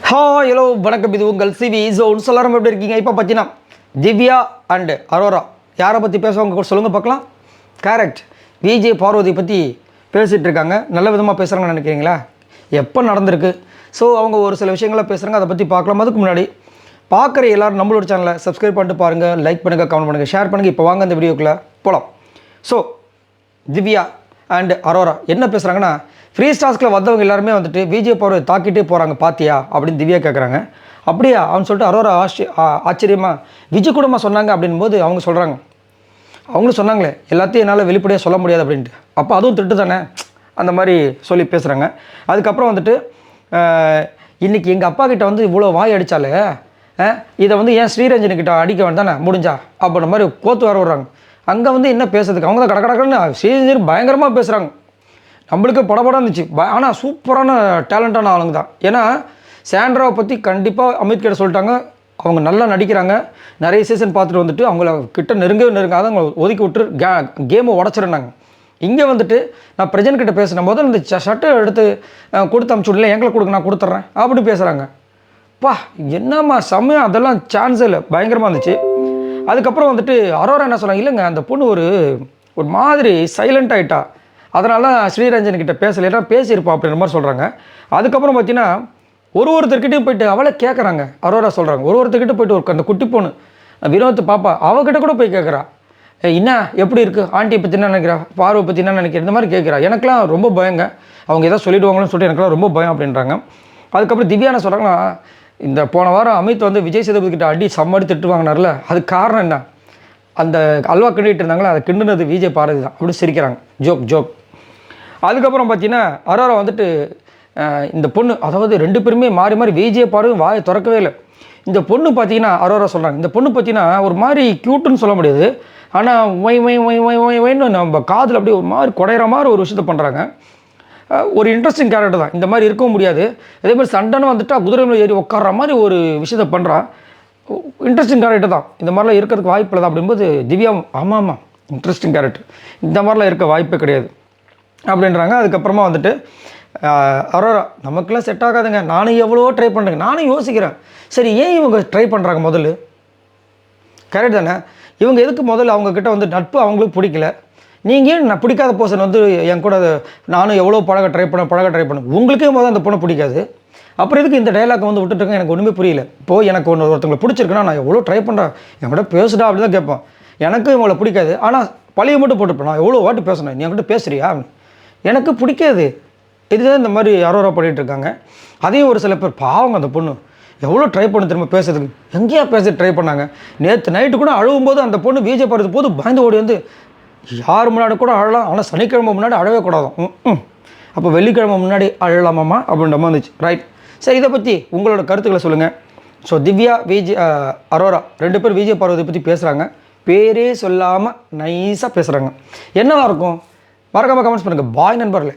Hello வணக்கம். இது உங்கள் சிவி ஜோன். எல்லாரும் எப்படி இருக்கீங்க? இப்போ பார்த்தீங்கன்னா திவ்யா அண்டு அரோரா யாரை பற்றி பேசுவாங்க சொல்லுங்கள் பார்க்கலாம். கரெக்ட், விஜய் பார்வதி பற்றி பேசிகிட்டு இருக்காங்க. நல்ல விதமாக பேசுகிறாங்கன்னு நினைக்கிறீங்களா? எப்போ நடந்திருக்கு? ஸோ அவங்க ஒரு சில விஷயங்களை பேசுகிறாங்க, அதை பற்றி பார்க்கலாம். அதுக்கு முன்னாடி பார்க்குற எல்லோரும் நம்மளோட சேனலை சப்ஸ்கிரைப் பண்ணிட்டு பாருங்கள், லைக் பண்ணுங்கள், கமெண்ட் பண்ணுங்கள், ஷேர் பண்ணுங்கள். இப்போ வாங்க அந்த வீடியோக்குள்ளே போகலாம். ஸோ திவ்யா அண்ட் அரோரா என்ன பேசுகிறாங்கன்னா, ஃப்ரீ ஸ்டார்ஸ்கில் வந்தவங்க எல்லாருமே வந்துட்டு விஜய் பார்வதி தாக்கிட்டே போகிறாங்க பாத்தியா அப்படின்னு திவ்யா கேட்குறாங்க. அப்படியா அவன் சொல்லிட்டு அரோரா ஆச்சரியமாக விஜய் கூடமா சொன்னாங்க அப்படின்போது அவங்க சொல்கிறாங்க, அவங்களும் சொன்னாங்களே எல்லாத்தையும் என்னால் வெளிப்படையாக சொல்ல முடியாது அப்படின்ட்டு. அப்போ அதுவும் திட்டு தானே அந்த மாதிரி சொல்லி பேசுகிறாங்க. அதுக்கப்புறம் வந்துட்டு இன்றைக்கி எங்கள் அப்பா கிட்ட வந்து இவ்வளோ வாய் அடித்தாலே இதை வந்து ஏன் ஸ்ரீரஞ்சனிக்கிட்ட அடிக்க வேண்டானே முடிஞ்சா அப்படின்ற மாதிரி கோத்து வர விட்றாங்க. அங்கே வந்து என்ன பேசுறதுக்கு அவங்க தான் கடக்கடக்கன்னு ஸ்ரீரஞ்சனி பயங்கரமாக பேசுகிறாங்க. நம்மளுக்கு படப்படம் இருந்துச்சு. ஆனால் சூப்பரான டேலண்டான ஆளுங்க தான். ஏன்னா சாண்ட்ராவை பற்றி கண்டிப்பாக அமித் கிட்ட சொல்லிட்டாங்க, அவங்க நல்லா நடிக்கிறாங்க. நிறைய சீசன் பார்த்துட்டு வந்துட்டு அவங்கள கிட்ட நெருங்காத அவங்கள ஒதுக்கி விட்டு கேமை உடச்சிருந்தாங்க. இங்கே வந்துட்டு நான் பிரஜன் கிட்ட பேசின போது இந்த ஷர்ட்டை எடுத்து கொடுத்து அனுப்பிச்சுடல, எங்களை கொடுக்க நான் கொடுத்துட்றேன் அப்படி பேசுகிறாங்க. பா என்னம்மா செம்மையாக, அதெல்லாம் சான்ஸே இல்லை, பயங்கரமாக இருந்துச்சு. அதுக்கப்புறம் வந்துட்டு அரோரா என்ன சொல்கிறாங்க, இல்லைங்க அந்த பொண்ணு ஒரு மாதிரி சைலண்ட் ஆகிட்டா, அதனால ஸ்ரீரஞ்சன்கிட்ட பேசலைன்னா பேசியிருப்பா அப்படின்ற மாதிரி சொல்கிறாங்க. அதுக்கப்புறம் பார்த்தீங்கன்னா ஒருத்தர்கிட்டையும் போயிட்டு அவளை கேட்குறாங்க. அரோரா சொல்கிறாங்க, ஒருத்தர்கிட்ட போயிட்டு அந்த குட்டி பொண்ணு வினோத் பாப்பா அவகிட்ட கூட போய் கேட்குறா, என்ன எப்படி இருக்குது, ஆண்டியை பற்றி என்ன நினைக்கிறா, பார்வை பற்றி என்ன நினைக்கிறா, இந்த மாதிரி கேட்குறா. எனக்குலாம் ரொம்ப பயங்க, அவங்க எதாவது சொல்லிவிடுவாங்கன்னு சொல்லிட்டு எனக்குலாம் ரொம்ப பயம் அப்படின்றாங்க. அதுக்கப்புறம் திவ்யா என்ன சொல்கிறாங்கன்னா, இந்த போன வாரம் அமித் வந்து விஜய் சேதுபதி கிட்ட அடி செம்மடி திட்டு வாங்கினார்ல, அதுக்கு காரணம் என்ன, அந்த அல்வா கிண்டிட்டு இருந்தாங்களே அதை கிண்டுனது விஜய் பார்வதி தான் அப்படி சிரிக்கிறாங்க. ஜோக். அதுக்கப்புறம் பார்த்தீங்கன்னா அரோரா வந்துட்டு இந்த பொண்ணு, அதாவது ரெண்டு பேருமே மாறி மாறி விஜய் பார்வதி வாயை திறக்கவே இல்லை. இந்த பொண்ணு பார்த்தீங்கன்னா அரோரா சொல்கிறாங்க, இந்த பொண்ணு பார்த்தீங்கன்னா ஒரு மாதிரி க்யூட்டுன்னு சொல்ல முடியாது, ஆனால் ஒய்ன்னு நம்ம காதில் அப்படியே ஒரு மாதிரி குடையிற மாதிரி ஒரு விஷயத்த பண்ணுறாங்க. ஒரு இன்ட்ரெஸ்டிங் கேரக்டர் தான், இந்த மாதிரி இருக்கவும் முடியாது. அதே மாதிரி சண்டைன்னு வந்துட்டால் குதிரை மேலே ஏறி உட்கார்ற மாதிரி ஒரு விஷயத்த பண்ணுறான். இன்ட்ரெஸ்டிங் கேரக்டர் தான், இந்த மாதிரிலாம் இருக்கிறதுக்கு வாய்ப்பு இல்லை தான் அப்படின்போது திவ்யா ஆமாம் இன்ட்ரெஸ்டிங் கேரக்டர், இந்த மாதிரிலாம் இருக்க வாய்ப்பே கிடையாது அப்படின்றாங்க. அதுக்கப்புறமா வந்துட்டு அரோரா நமக்குலாம் செட் ஆகாதுங்க, நானும் எவ்வளோ ட்ரை பண்ணுறேங்க, நானும் யோசிக்கிறேன், சரி ஏன் இவங்க ட்ரை பண்ணுறாங்க முதல்ல, கரெக்ட் தானே, இவங்க எதுக்கு முதல்ல அவங்கக்கிட்ட வந்து நட்பு அவங்களுக்கு பிடிக்கல, நீங்கள் ஏன் நான் பிடிக்காத பர்சன் வந்து என் கூட நானும் எவ்வளோ பழக ட்ரை பண்ண உங்களுக்கே முதல்ல அந்த பொண்ணை பிடிக்காது, அப்புறம் எதுக்கு இந்த டைலாக் வந்து விட்டுட்டுருங்க, எனக்கு ஒன்றுமே புரியல. இப்போது எனக்கு ஒருத்தவங்களை பிடிச்சிருக்குன்னா நான் எவ்வளோ ட்ரை பண்ணுறேன், என் கூட பேசுடா அப்படி தான் கேட்பேன். எனக்கு இவங்களை பிடிக்காது, ஆனால் பழியை மட்டும் போட்டுப்பேன், நான் எவ்வளோ வாட்டி பேசுனேன், நீ என்கிட்ட பேசுறியா, எனக்கு பிடிக்காது. இதுதான் இந்த மாதிரி அரோரா பண்ணிகிட்டு இருக்காங்க. அதையும் ஒரு சில பேர் பாவங்க, அந்த பொண்ணு எவ்வளோ ட்ரை பண்ண திரும்ப பேசுறதுக்கு, எங்கேயா பேச ட்ரை பண்ணாங்க. நேற்று நைட்டு கூட அழுவும்போது அந்த பொண்ணு விஜய் பார்வதி போது பயந்து ஓடி வந்து யார் முன்னாடி கூட அழலாம், ஆனால் சனிக்கிழமை முன்னாடி அழவே கூடாதும், அப்போ வெள்ளிக்கிழமை முன்னாடி அழலாமாம்மா அப்படின்ற மாதிரி இருந்துச்சு. ரைட், சரி, இதை பற்றி உங்களோட கருத்துக்களை சொல்லுங்கள். ஸோ திவ்யா அரோரா ரெண்டு பேர் விஜய் பார்வதி பற்றி பேசுகிறாங்க, பேரே சொல்லாமல் நைஸாக பேசுகிறாங்க. என்னவா இருக்கும் மறக்காமல் கமெண்ட்ஸ் பண்ணுங்கள். பாய் நண்பர்களே.